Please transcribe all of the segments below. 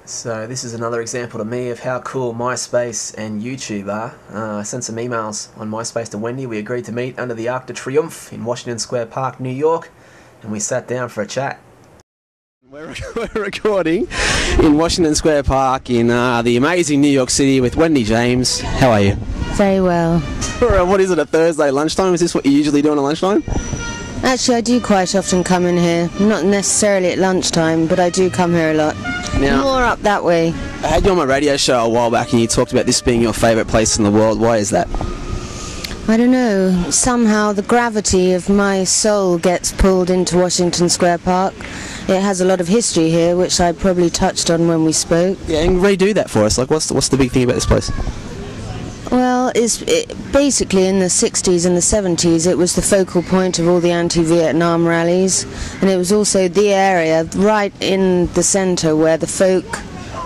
So this is another example to me of how cool MySpace and YouTube are. I sent some emails on MySpace to Wendy. We agreed to meet under the Arc de Triomphe in Washington Square Park, New York, and we sat down for a chat. We're recording in Washington Square Park in the amazing New York City with Wendy James. How are you? Very well. What is it, a Thursday lunchtime? Is this what you usually do on a lunchtime? Actually, I do quite often come in here. Not necessarily at lunchtime, but I do come here a lot. Now, more up that way. I had you on my radio show a while back and you talked about this being your favourite place in the world. Why is that? I don't know. Somehow the gravity of my soul gets pulled into Washington Square Park. It has a lot of history here, which I probably touched on when we spoke. Yeah, and redo that for us. Like, what's the big thing about this place? Well, basically in the 60s and the 70s it was the focal point of all the anti-Vietnam rallies, and it was also the area right in the centre where the folk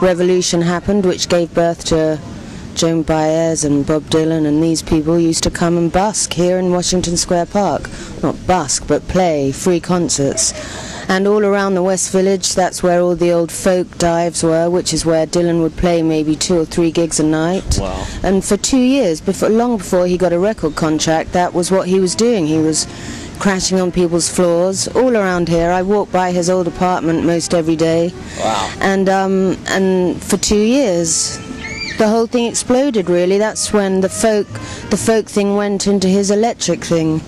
revolution happened, which gave birth to Joan Baez and Bob Dylan, and these people used to come and busk here in Washington Square Park. Not busk, but play, free concerts. And all around the West Village, that's where all the old folk dives were, which is where Dylan would play maybe 2 or 3 gigs a night. Wow. And for 2 years, long before he got a record contract, that was what he was doing. He was crashing on people's floors all around here. I walk by his old apartment most every day. Wow. And for 2 years, the whole thing exploded, really. That's when the folk thing went into his electric thing.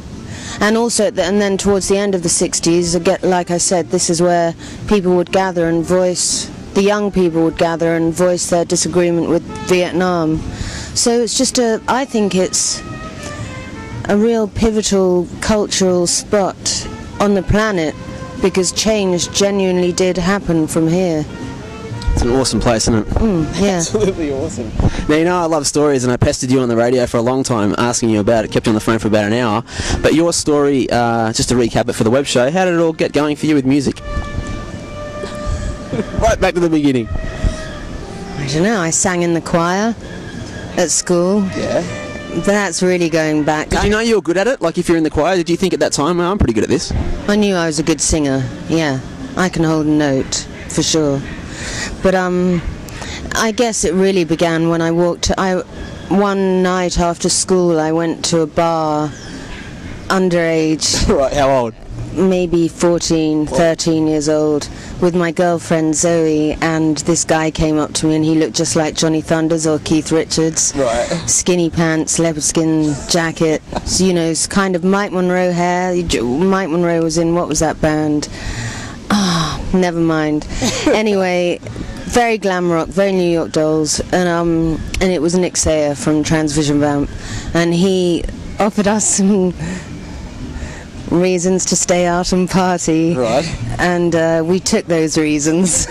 And also, and then towards the end of the 60s, like I said, this is where people would gather and the young people would gather and voice their disagreement with Vietnam. So it's I think it's a real pivotal cultural spot on the planet, because change genuinely did happen from here. It's an awesome place, isn't it? Yeah. Absolutely awesome. Now, you know I love stories, and I pestered you on the radio for a long time asking you about it, kept you on the phone for about an hour. But your story, just to recap it for the web show, how did it all get going for you with music? Right back to the beginning. I don't know, I sang in the choir at school. Yeah. But that's really going back. Did you know you were good at it? Like, if you're in the choir, did you think at that time, I'm pretty good at this? I knew I was a good singer, yeah. I can hold a note, for sure. But I guess it really began when one night after school I went to a bar, underage. Right, how old? Maybe 14, 13 years old, with my girlfriend Zoe, and this guy came up to me and he looked just like Johnny Thunders or Keith Richards. Right. Skinny pants, leopard skin jacket, you know, kind of Mike Monroe hair. Mike Monroe was in, what was that band? Never mind. Anyway, very glam rock, very New York Dolls, and it was Nick Sayer from Transvision Vamp, and he offered us some reasons to stay out and party. Right. And we took those reasons.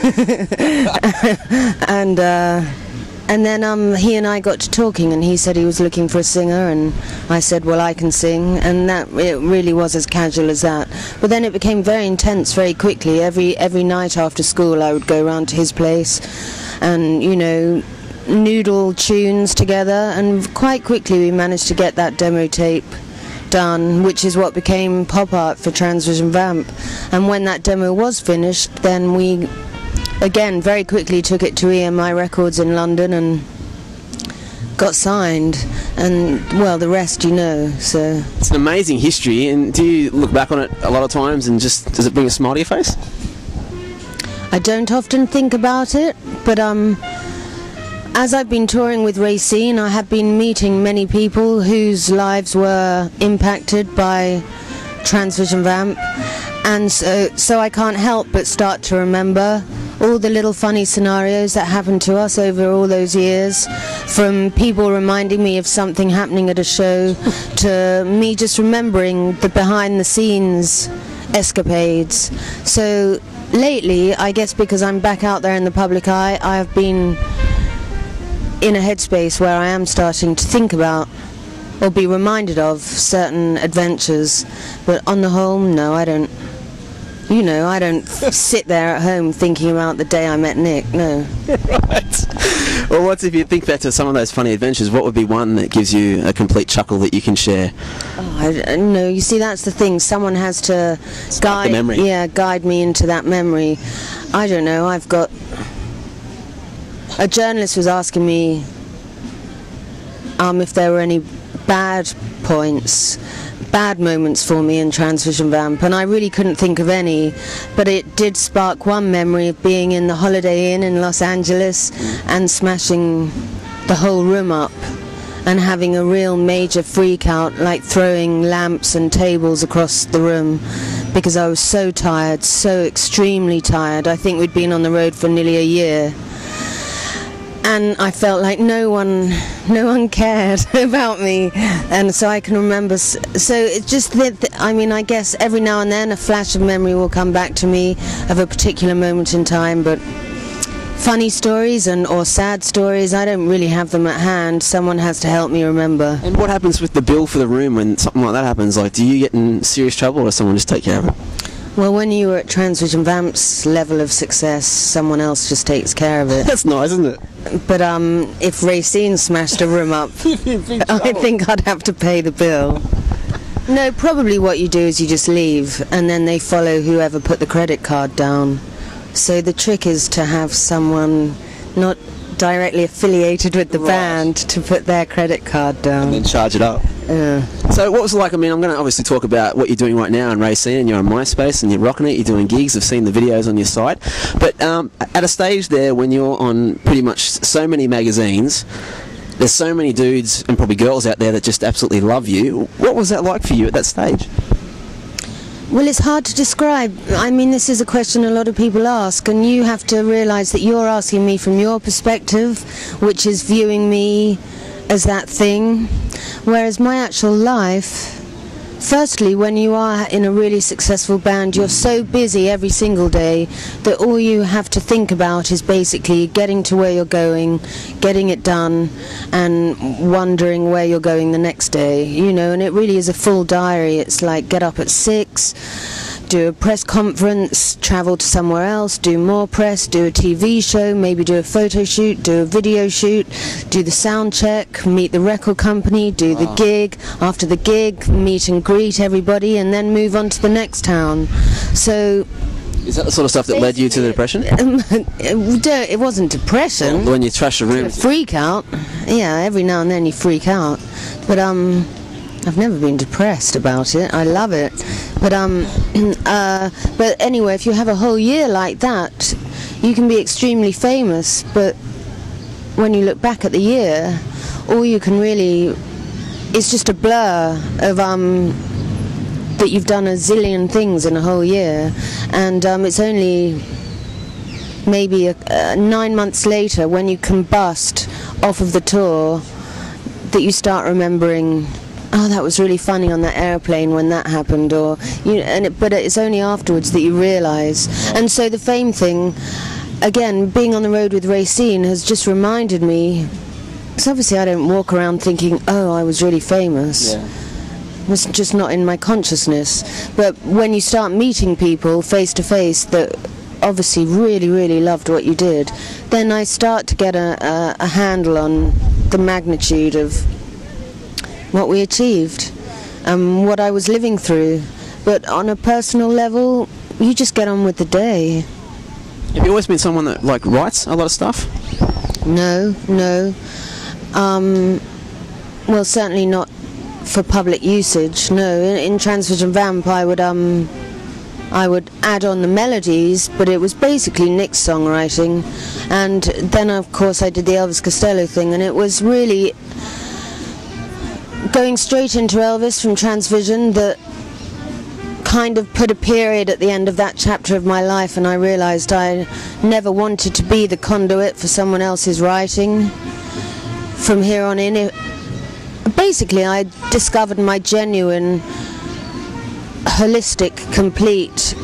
And then he and I got to talking, and he said he was looking for a singer, and I said, well, I can sing, and it really was as casual as that. But then it became very intense very quickly. Every night after school I would go round to his place and, you know, noodle tunes together, and quite quickly we managed to get that demo tape done, which is what became pop art for Transvision Vamp. And when that demo was finished, then we again very quickly took it to EMI Records in London and got signed, and well, the rest you know. So it's an amazing history, and do you look back on it a lot of times and just, does it bring a smile to your face? I don't often think about it, but as I've been touring with Racine, I have been meeting many people whose lives were impacted by Transvision Vamp, and so I can't help but start to remember all the little funny scenarios that happened to us over all those years, from people reminding me of something happening at a show to me just remembering the behind the scenes escapades. So lately, I guess because I'm back out there in the public eye, I have been in a headspace where I am starting to think about or be reminded of certain adventures, but on the whole, no, I don't. You know, I don't sit there at home thinking about the day I met Nick, no. Right. Well, what's, if you think back to some of those funny adventures, what would be one that gives you a complete chuckle that you can share? Oh, I don't know, you see, that's the thing, someone has to guide me into that memory. I don't know, I've got a journalist was asking me if there were any bad moments for me in Transvision Vamp, and I really couldn't think of any, but it did spark one memory of being in the Holiday Inn in Los Angeles and smashing the whole room up and having a real major freak out, like throwing lamps and tables across the room, because I was so tired, so extremely tired. I think we'd been on the road for nearly a year, and I felt like no one cared about me. And so I can remember, so it's just that, I mean, I guess every now and then a flash of memory will come back to me of a particular moment in time, but funny stories or sad stories, I don't really have them at hand. Someone has to help me remember. And what happens with the bill for the room when something like that happens? Like, do you get in serious trouble, or does someone just take care of it? Well, when you were at Transvision Vamp's level of success, someone else just takes care of it. That's nice, isn't it? But if Racine smashed a room up, I think I'd have to pay the bill. No, probably what you do is you just leave, and then they follow whoever put the credit card down. So the trick is to have someone not directly affiliated with the band to put their credit card down. And then charge it up. So what was it like? I mean, I'm going to obviously talk about what you're doing right now in Racine, and you're on MySpace and you're rocking it, you're doing gigs, I've seen the videos on your site. But at a stage there when you're on pretty much so many magazines, there's so many dudes and probably girls out there that just absolutely love you. What was that like for you at that stage? Well, it's hard to describe. I mean, this is a question a lot of people ask, and you have to realise that you're asking me from your perspective, which is viewing me as that thing, whereas my actual life, firstly, when you are in a really successful band, you're so busy every single day that all you have to think about is basically getting to where you're going, getting it done, and wondering where you're going the next day, you know. And it really is a full diary. It's like get up at 6, do a press conference, travel to somewhere else, do more press, do a TV show, maybe do a photo shoot, do a video shoot, do the sound check, meet the record company, do the gig, after the gig, meet and greet everybody, and then move on to the next town. So is that the sort of stuff that led you to the depression? It wasn't depression. When you trash a room? Freak out. Yeah, every now and then you freak out. But I've never been depressed about it. I love it. But anyway, if you have a whole year like that, you can be extremely famous, but when you look back at the year, all you can really, it's just a blur of that you've done a zillion things in a whole year, and it's only maybe 9 months later, when you combust off of the tour, that you start remembering, oh, that was really funny on that airplane when that happened, or but it's only afterwards that you realise. And so the fame thing, again, being on the road with Racine has just reminded me, because obviously I don't walk around thinking, oh, I was really famous. Yeah. It's just not in my consciousness. But when you start meeting people face to face that obviously really, really loved what you did, then I start to get a handle on the magnitude of what we achieved and what I was living through. But on a personal level, you just get on with the day. Have you always been someone that like writes a lot of stuff? No. Well, certainly not for public usage. No, in Transvision Vamp I would add on the melodies, but it was basically Nick's songwriting. And then of course I did the Elvis Costello thing, and it was really going straight into Elvis from Transvision that kind of put a period at the end of that chapter of my life, and I realised I never wanted to be the conduit for someone else's writing. From here on in, basically I discovered my genuine, holistic, complete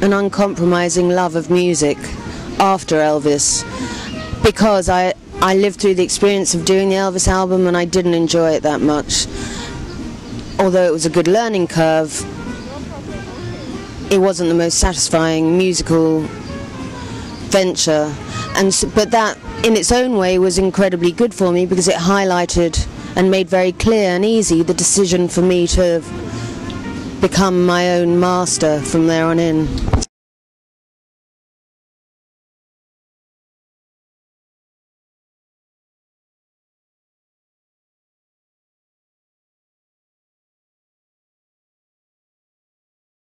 and uncompromising love of music after Elvis, because I lived through the experience of doing the Elvis album and I didn't enjoy it that much. Although it was a good learning curve, it wasn't the most satisfying musical venture. But that, in its own way, was incredibly good for me, because it highlighted and made very clear and easy the decision for me to become my own master from there on in.